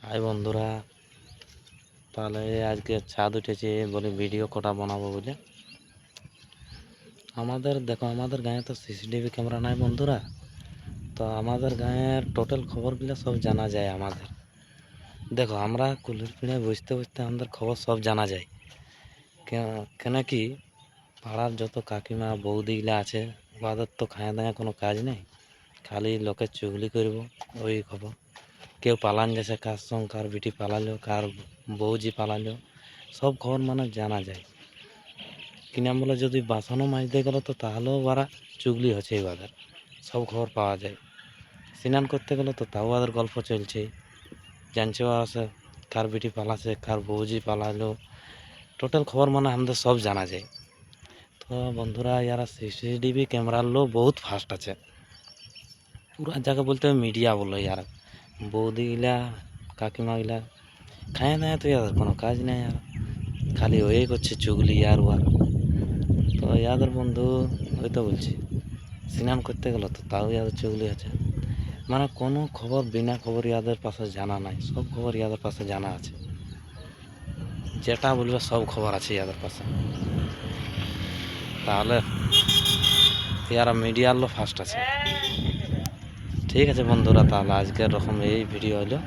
High বন্ধুরা, তাহলে আজকে ছাদ উঠেছে বলে ভিডিও কটা বানাবো বলে। আমাদের গাঁয়ে তো সিসিটিভি ক্যামেরা নাই বন্ধুরা। তো আমাদের গাঁয়ের টোটাল খবরগুলো সব জানা যায় আমাদের। দেখো, আমরা কুলের পিঁড়ায় বসতে বসতে আমাদের খবর সব জানা যায়। কেন কি পাড়ার যত কাকিমা বৌদিগুলা আছে, ওদের তো খায়া দায়া কোনো কাজ নেই, খালি লোকের চুগলি করব ওই খবর। কেউ পালান গেছে, কার সঙ্গে কার বিটি পালালো, কার বউজি পালালো, সব খবর মানে জানা যায়। কিনা বলে যদি বাসনও মাজতে গেল তো তাহলেও ওরা চুগলি হচ্ছে, ওদের সব খবর পাওয়া যায়। স্নান করতে গেলে তো তাও ওদের গল্প চলছে, জানছে আছে কার বিটি পালাছে, কার বউজি পালালো, টোটাল খবর মানে আমাদের সব জানা যায়। তো বন্ধুরা, ইয়ারা সিসিটিভি ক্যামেরার লো বহুত ফাস্ট আছে পুরা জায়গা, বলতে মিডিয়া বলো। ইয়ার বৌদিগুলা কাকিমাগুলা খায় না, তো ইয়াদের কোনো কাজ নেই, আর খালি ওই করছে চুগলি আর ওয়ার। তো ইয়াদের বন্ধু ওই তো বলছি, স্নান করতে গেল তো তাও ইয়াদের চুগলি আছে। মানে কোনো খবর বিনা খবর ইয়াদের পাশে জানা নাই, সব খবর ইয়াদের পাশে জানা আছে। যেটা বলবে সব খবর আছে ইয়াদের পাশে। তাহলে ইয়ারা মিডিয়ার লো ফার্স্ট আছে। ঠিক আছে বন্ধুরা, তাহলে আজকের রকম এই ভিডিও হলো।